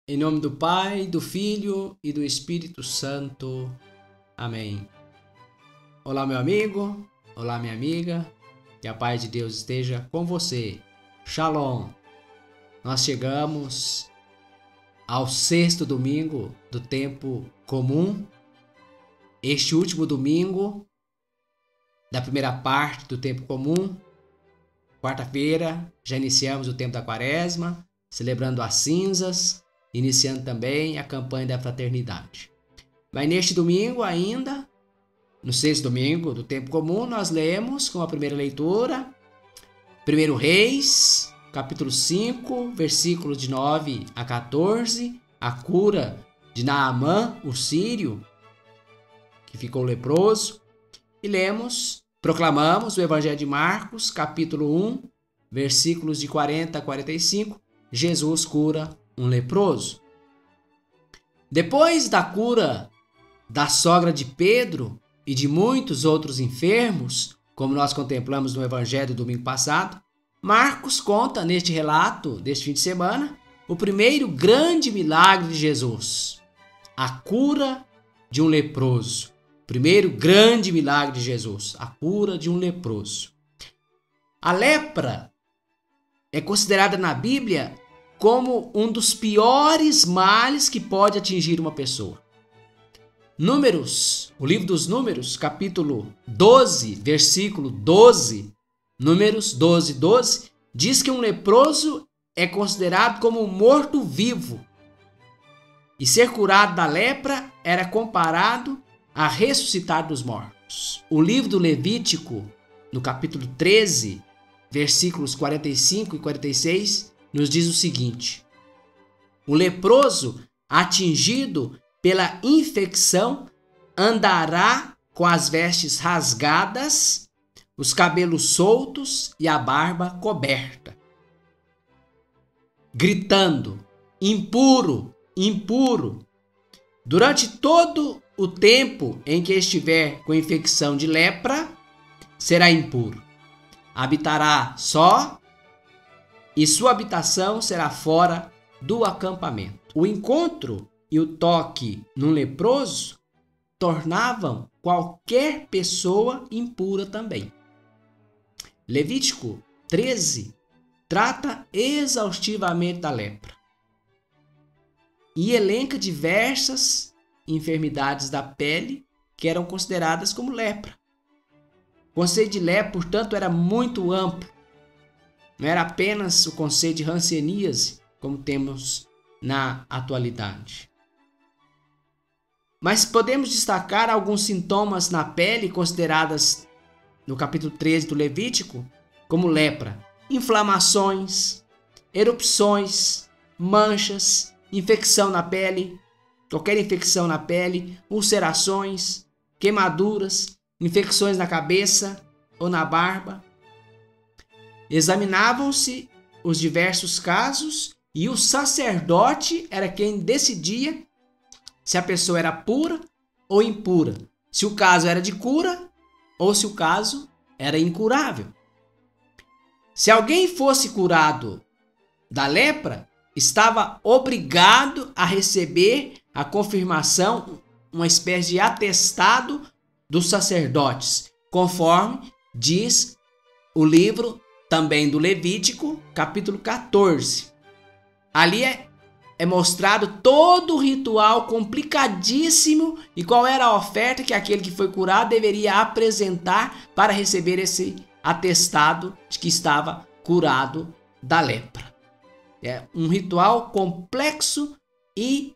Em nome do Pai, do Filho e do Espírito Santo. Amém. Olá, meu amigo. Olá, minha amiga. Que a paz de Deus esteja com você. Shalom. Nós chegamos ao 6º domingo do tempo comum. Este último domingo da primeira parte do tempo comum. Quarta-feira já iniciamos o tempo da Quaresma, celebrando as cinzas, iniciando também a campanha da fraternidade. Mas neste domingo ainda, no 6º domingo do tempo comum, nós lemos com a primeira leitura, 1 Reis, capítulo 5, versículos de 9 a 14, a cura de Naamã, o sírio, que ficou leproso, e proclamamos o Evangelho de Marcos, capítulo 1, versículos de 40 a 45, Jesus cura um leproso. Depois da cura da sogra de Pedro e de muitos outros enfermos, como nós contemplamos no Evangelho do domingo passado, Marcos conta neste relato deste fim de semana o primeiro grande milagre de Jesus, a cura de um leproso. Primeiro grande milagre de Jesus, a cura de um leproso. A lepra é considerada na Bíblia como um dos piores males que pode atingir uma pessoa. Números, o livro dos Números, capítulo 12, versículo 12, Números 12, 12, diz que um leproso é considerado como um morto-vivo. E ser curado da lepra era comparado a ressuscitar dos mortos. O livro do Levítico, no capítulo 13, versículos 45 e 46, nos diz o seguinte: o leproso atingido pela infecção andará com as vestes rasgadas, os cabelos soltos e a barba coberta, gritando: impuro, impuro. Durante todo o tempo em que estiver com infecção de lepra, será impuro. Habitará só e sua habitação será fora do acampamento. O encontro e o toque num leproso tornavam qualquer pessoa impura também. Levítico 13 trata exaustivamente da lepra e elenca diversas enfermidades da pele que eram consideradas como lepra. O conceito de lepra, portanto, era muito amplo. Não era apenas o conceito de hanseníase, como temos na atualidade. Mas podemos destacar alguns sintomas na pele consideradas no capítulo 13 do Levítico como lepra: inflamações, erupções, manchas, infecção na pele, qualquer infecção na pele, ulcerações, queimaduras, infecções na cabeça ou na barba. Examinavam-se os diversos casos e o sacerdote era quem decidia se a pessoa era pura ou impura, se o caso era de cura ou se o caso era incurável. Se alguém fosse curado da lepra, estava obrigado a receber a confirmação, uma espécie de atestado dos sacerdotes, conforme diz o livro também do Levítico, capítulo 14. Ali é mostrado todo o ritual complicadíssimo e qual era a oferta que aquele que foi curado deveria apresentar para receber esse atestado de que estava curado da lepra. É um ritual complexo e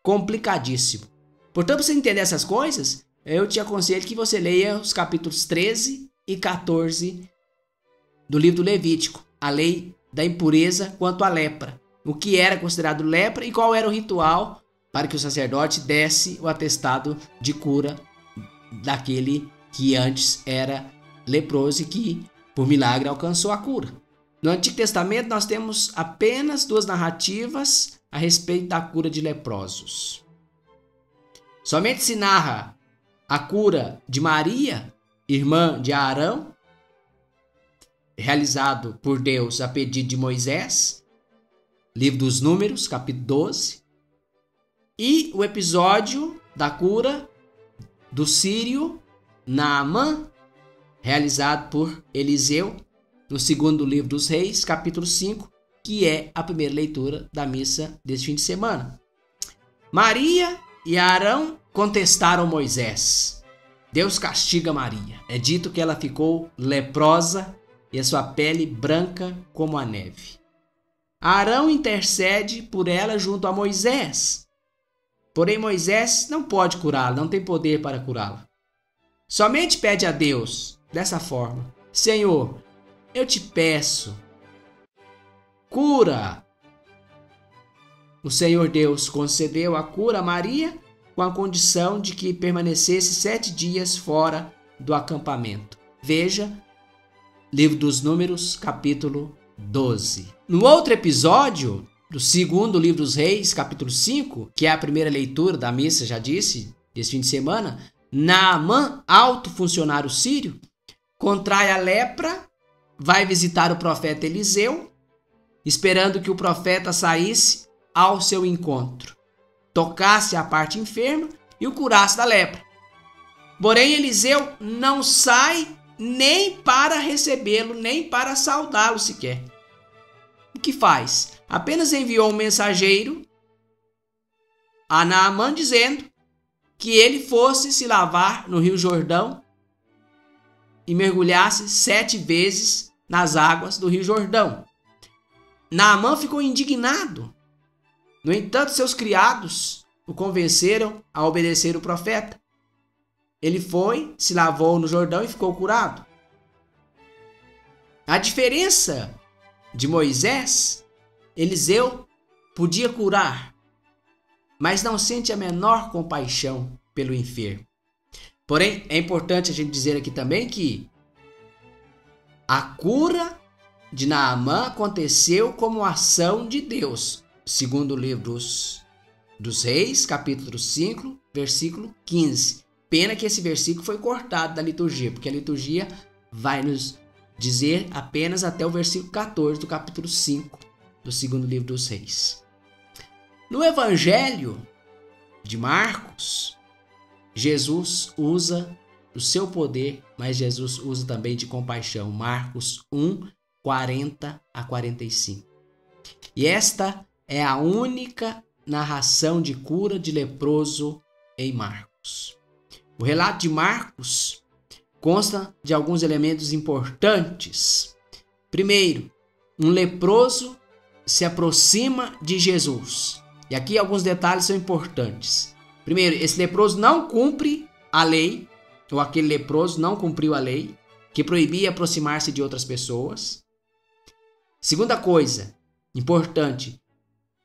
complicadíssimo. Portanto, para você entender essas coisas, eu te aconselho que você leia os capítulos 13 e 14 do livro do Levítico, a lei da impureza quanto à lepra, o que era considerado lepra e qual era o ritual para que o sacerdote desse o atestado de cura daquele que antes era leproso e que, por milagre, alcançou a cura. No Antigo Testamento, nós temos apenas 2 narrativas a respeito da cura de leprosos. Somente se narra a cura de Maria, irmã de Arão, realizado por Deus a pedido de Moisés, livro dos Números, capítulo 12, e o episódio da cura do sírio Naamã, realizado por Eliseu, no segundo livro dos Reis, capítulo 5, que é a primeira leitura da missa deste fim de semana. Maria e Arão contestaram Moisés. Deus castiga Maria. É dito que ela ficou leprosa e a sua pele branca como a neve. Arão intercede por ela junto a Moisés. Porém, Moisés não pode curá-la, não tem poder para curá-la. Somente pede a Deus dessa forma: Senhor, eu te peço, cura. O Senhor Deus concedeu a cura a Maria com a condição de que permanecesse 7 dias fora do acampamento. Veja, Livro dos Números, capítulo 12. No outro episódio do segundo livro dos Reis, capítulo 5, que é a primeira leitura da missa, já disse, desse fim de semana, Naamã, alto funcionário sírio, contrai a lepra, vai visitar o profeta Eliseu, esperando que o profeta saísse ao seu encontro, tocasse a parte enferma e o curasse da lepra. Porém, Eliseu não sai nem para recebê-lo, nem para saudá-lo sequer. O que faz? Apenas enviou um mensageiro a Naamã dizendo que ele fosse se lavar no Rio Jordão e mergulhasse 7 vezes nas águas do Rio Jordão. Naamã ficou indignado. No entanto, seus criados o convenceram a obedecer o profeta. Ele foi, se lavou no Jordão e ficou curado. A diferença de Moisés, Eliseu podia curar, mas não sente a menor compaixão pelo enfermo. Porém, é importante a gente dizer aqui também que a cura de Naamã aconteceu como ação de Deus, segundo o livro dos Reis, capítulo 5, versículo 15. Pena que esse versículo foi cortado da liturgia, porque a liturgia vai nos dizer apenas até o versículo 14 do capítulo 5 do segundo livro dos Reis. No Evangelho de Marcos, Jesus usa o seu poder, mas Jesus usa também de compaixão. Marcos 1, 40 a 45. E esta é a única narração de cura de leproso em Marcos. O relato de Marcos consta de alguns elementos importantes. Primeiro, um leproso se aproxima de Jesus. E aqui alguns detalhes são importantes. Primeiro, esse leproso não cumpre a lei, ou aquele leproso não cumpriu a lei, que proibia aproximar-se de outras pessoas. Segunda coisa importante,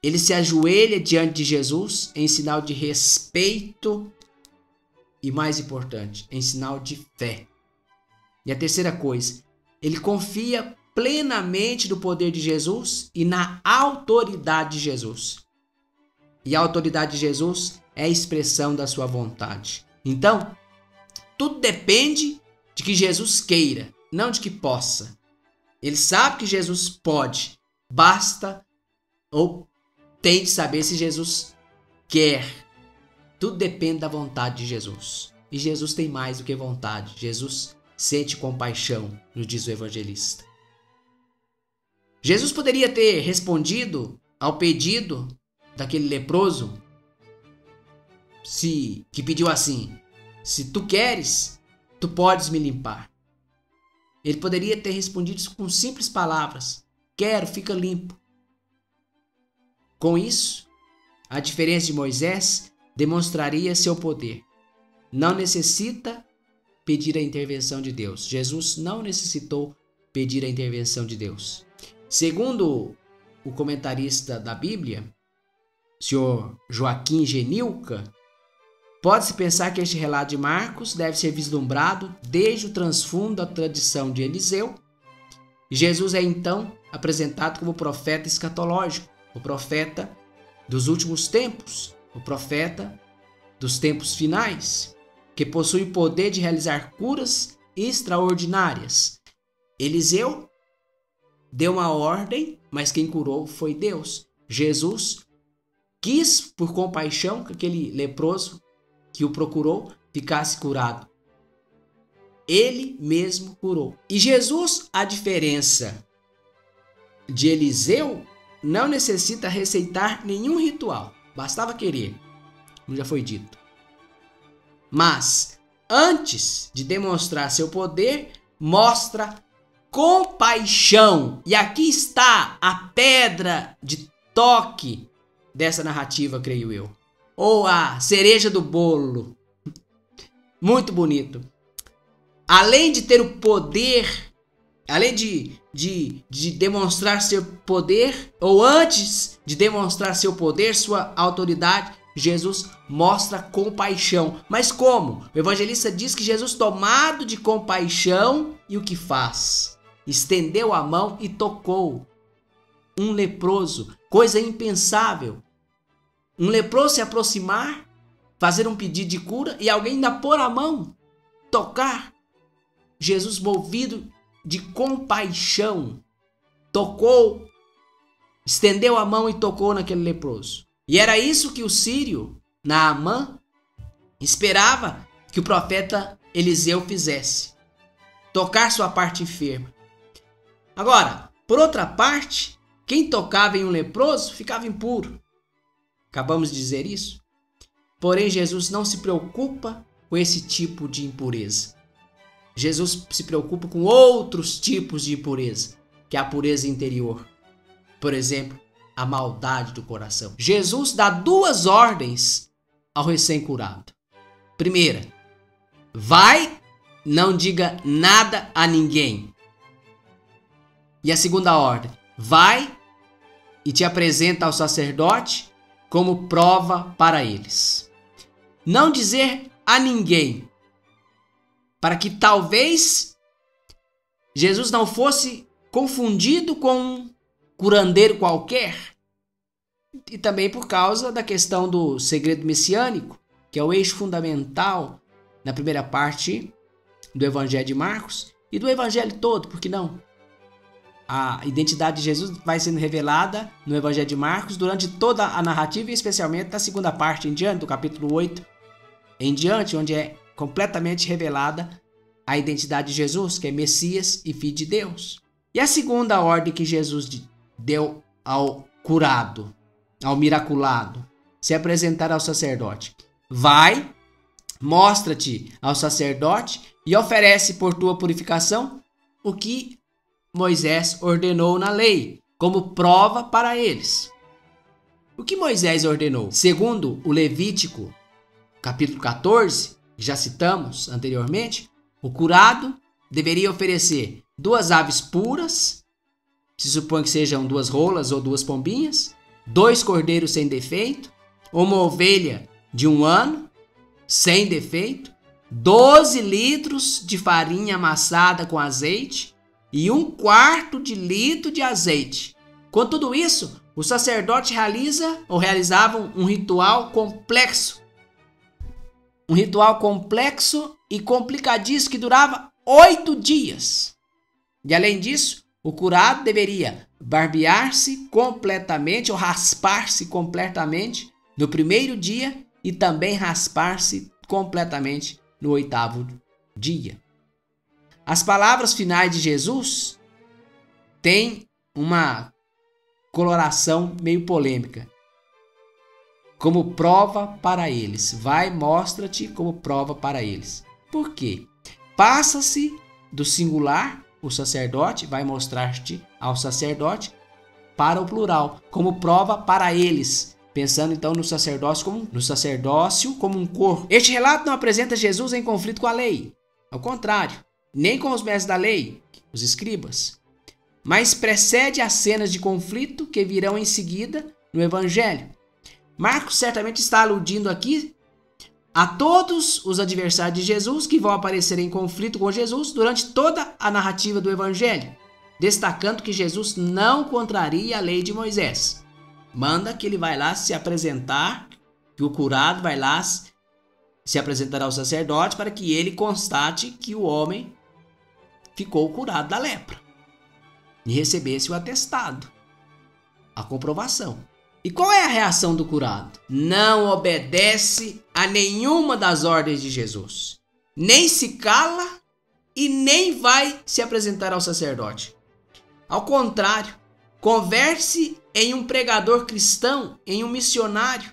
ele se ajoelha diante de Jesus em sinal de respeito e, mais importante, em sinal de fé. E a terceira coisa, ele confia plenamente no poder de Jesus e na autoridade de Jesus. E a autoridade de Jesus é a expressão da sua vontade. Então, tudo depende de que Jesus queira, não de que possa. Ele sabe que Jesus pode, basta ou tem de saber se Jesus quer. Tudo depende da vontade de Jesus. E Jesus tem mais do que vontade. Jesus sente compaixão, nos diz o evangelista. Jesus poderia ter respondido ao pedido daquele leproso, que pediu assim: se tu queres, tu podes me limpar. Ele poderia ter respondido isso com simples palavras: quero, fica limpo. Com isso, a diferença de Moisés demonstraria seu poder. Não necessita pedir a intervenção de Deus. Jesus não necessitou pedir a intervenção de Deus. Segundo o comentarista da Bíblia, senhor Joaquim Genilca, pode-se pensar que este relato de Marcos deve ser vislumbrado desde o transfundo da tradição de Eliseu. Jesus é então apresentado como profeta escatológico, o profeta dos últimos tempos, o profeta dos tempos finais, que possui o poder de realizar curas extraordinárias. Eliseu deu uma ordem, mas quem curou foi Deus. Jesus quis, por compaixão, que aquele leproso que o procurou ficasse curado. Ele mesmo curou. E Jesus, a diferença de Eliseu, não necessita receitar nenhum ritual. Bastava querer, como já foi dito. Mas, antes de demonstrar seu poder, mostra compaixão. E aqui está a pedra de toque dessa narrativa, creio eu. Ou a cereja do bolo. Muito bonito. Além de ter o poder, além de demonstrar seu poder, ou antes de demonstrar seu poder, sua autoridade, Jesus mostra compaixão. Mas como? O evangelista diz que Jesus, tomado de compaixão, e o que faz? Estendeu a mão e tocou um leproso. Coisa impensável. Um leproso se aproximar, fazer um pedido de cura e alguém ainda pôr a mão, tocar. Jesus, movido de compaixão, tocou, estendeu a mão e tocou naquele leproso. E era isso que o sírio, Naamã, esperava que o profeta Eliseu fizesse. Tocar sua parte enferma. Agora, por outra parte, quem tocava em um leproso ficava impuro. Acabamos de dizer isso. Porém, Jesus não se preocupa com esse tipo de impureza. Jesus se preocupa com outros tipos de impureza, que é a pureza interior. Por exemplo, a maldade do coração. Jesus dá duas ordens ao recém-curado. Primeira, vai, não diga nada a ninguém. E a segunda ordem, vai e te apresenta ao sacerdote como prova para eles. Não dizer a ninguém, para que talvez Jesus não fosse confundido com um curandeiro qualquer. E também por causa da questão do segredo messiânico, que é o eixo fundamental na primeira parte do Evangelho de Marcos e do Evangelho todo, por que não? A identidade de Jesus vai sendo revelada no Evangelho de Marcos durante toda a narrativa e especialmente na segunda parte em diante, do capítulo 8 em diante, onde é completamente revelada a identidade de Jesus, que é Messias e Filho de Deus. E a segunda ordem que Jesus deu ao curado, ao miraculado, se apresentar ao sacerdote. Vai, mostra-te ao sacerdote e oferece por tua purificação o que Moisés ordenou na lei, como prova para eles. O que Moisés ordenou? Segundo o Levítico, capítulo 14, que já citamos anteriormente, o curado deveria oferecer 2 aves puras, se supõe que sejam 2 rolas ou 2 pombinhas, 2 cordeiros sem defeito, uma ovelha de 1 ano, sem defeito, 12 litros de farinha amassada com azeite e 1/4 de litro de azeite. Com tudo isso, o sacerdote realizava um ritual complexo. Um ritual complexo e complicadíssimo que durava 8 dias. E além disso, o curado deveria barbear-se completamente ou raspar-se completamente no primeiro dia e também raspar-se completamente no 8º dia. As palavras finais de Jesus têm uma coloração meio polêmica. Como prova para eles. Vai, mostra-te como prova para eles. Por quê? Passa-se do singular, o sacerdote, vai mostrar-te ao sacerdote, para o plural, como prova para eles. Pensando então no sacerdócio como um corpo. Este relato não apresenta Jesus em conflito com a lei. Ao contrário, nem com os mestres da lei, os escribas. Mas precede as cenas de conflito que virão em seguida no Evangelho. Marcos certamente está aludindo aqui a todos os adversários de Jesus que vão aparecer em conflito com Jesus durante toda a narrativa do Evangelho, destacando que Jesus não contraria a lei de Moisés. Manda que ele vai lá se apresentar, que o curado vai lá se apresentar ao sacerdote para que ele constate que o homem ficou curado da lepra e recebesse o atestado, a comprovação. E qual é a reação do curado? Não obedece a nenhuma das ordens de Jesus. Nem se cala e nem vai se apresentar ao sacerdote. Ao contrário, converte-se em um pregador cristão, em um missionário.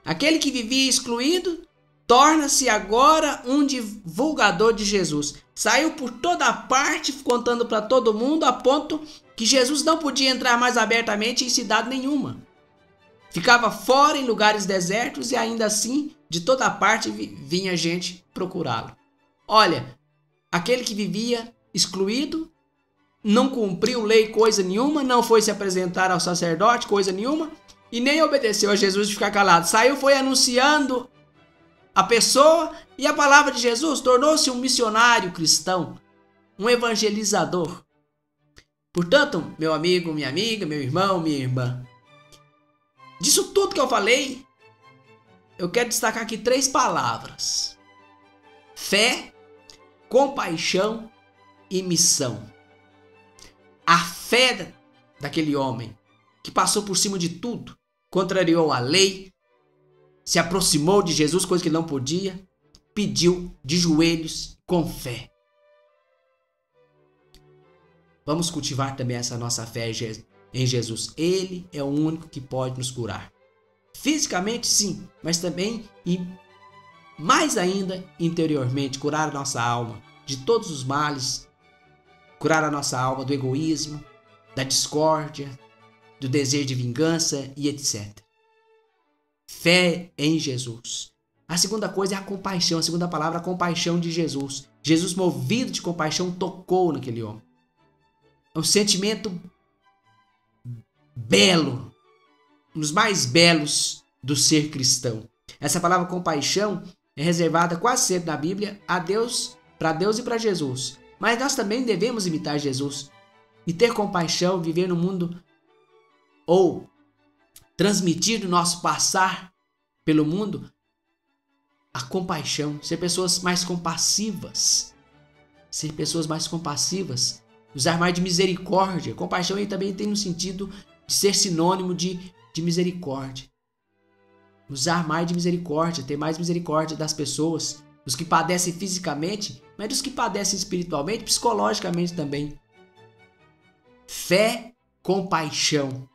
Aquele que vivia excluído torna-se agora um divulgador de Jesus. Saiu por toda parte contando para todo mundo, a ponto que Jesus não podia entrar mais abertamente em cidade nenhuma. Ficava fora em lugares desertos e ainda assim de toda parte vinha gente procurá-lo. Olha, aquele que vivia excluído, não cumpriu lei coisa nenhuma, não foi se apresentar ao sacerdote coisa nenhuma e nem obedeceu a Jesus de ficar calado. Saiu, foi anunciando a pessoa e a palavra de Jesus, tornou-se um missionário cristão, um evangelizador. Portanto, meu amigo, minha amiga, meu irmão, minha irmã, disso tudo que eu falei, eu quero destacar aqui 3 palavras: fé, compaixão e missão. A fé daquele homem que passou por cima de tudo, contrariou a lei, se aproximou de Jesus, coisa que ele não podia, pediu de joelhos com fé. Vamos cultivar também essa nossa fé em Jesus. Ele é o único que pode nos curar. Fisicamente, sim, mas também e mais ainda interiormente, curar a nossa alma de todos os males, curar a nossa alma do egoísmo, da discórdia, do desejo de vingança e etc. Fé em Jesus. A segunda coisa é a compaixão. A segunda palavra é a compaixão de Jesus. Jesus, movido de compaixão, tocou naquele homem. É um sentimento belo, um dos mais belos do ser cristão. Essa palavra compaixão é reservada quase sempre na Bíblia a Deus, para Deus e para Jesus. Mas nós também devemos imitar Jesus e ter compaixão, viver no mundo ou transmitir o nosso passar pelo mundo a compaixão, ser pessoas mais compassivas, usar mais de misericórdia. Compaixão aí também tem no sentido de ser sinônimo de misericórdia. Usar mais de misericórdia, ter mais misericórdia das pessoas, dos que padecem fisicamente, mas dos que padecem espiritualmente, psicologicamente também. Fé, compaixão.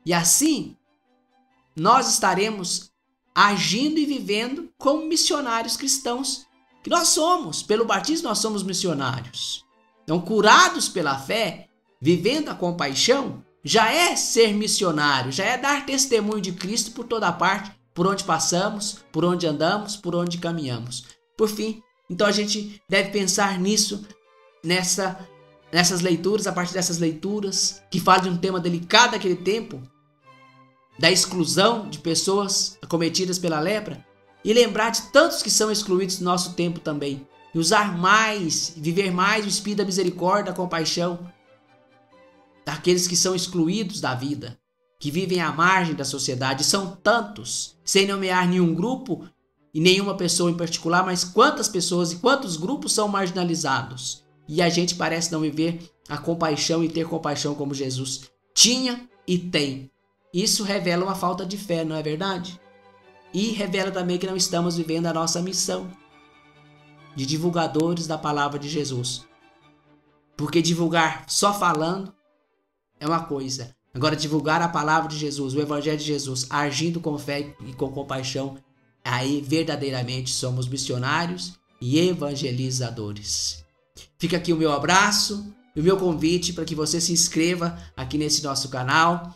E assim, nós estaremos agindo e vivendo como missionários cristãos que nós somos. Pelo batismo nós somos missionários. Então, curados pela fé, vivendo a compaixão, já é ser missionário, já é dar testemunho de Cristo por toda parte, por onde passamos, por onde andamos, por onde caminhamos. Por fim, então a gente deve pensar nisso, nessas leituras, a partir dessas leituras que falam de um tema delicado daquele tempo, da exclusão de pessoas acometidas pela lepra, e lembrar de tantos que são excluídos no nosso tempo também. E usar mais, viver mais o espírito da misericórdia, da compaixão, daqueles que são excluídos da vida, que vivem à margem da sociedade. São tantos, sem nomear nenhum grupo e nenhuma pessoa em particular, mas quantas pessoas e quantos grupos são marginalizados. E a gente parece não viver a compaixão e ter compaixão como Jesus tinha e tem. Isso revela uma falta de fé, não é verdade? E revela também que não estamos vivendo a nossa missão de divulgadores da palavra de Jesus. Porque divulgar só falando é uma coisa. Agora, divulgar a palavra de Jesus, o evangelho de Jesus, agindo com fé e com compaixão, aí verdadeiramente somos missionários e evangelizadores. Fica aqui o meu abraço e o meu convite para que você se inscreva aqui nesse nosso canal.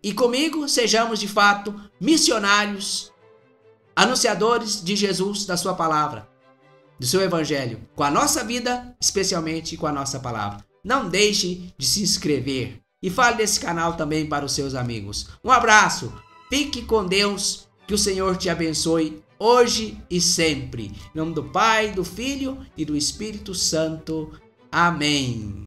E comigo sejamos de fato missionários, anunciadores de Jesus, da sua palavra, do seu evangelho, com a nossa vida, especialmente com a nossa palavra. Não deixe de se inscrever e fale desse canal também para os seus amigos. Um abraço, fique com Deus, que o Senhor te abençoe hoje e sempre. Em nome do Pai, do Filho e do Espírito Santo. Amém.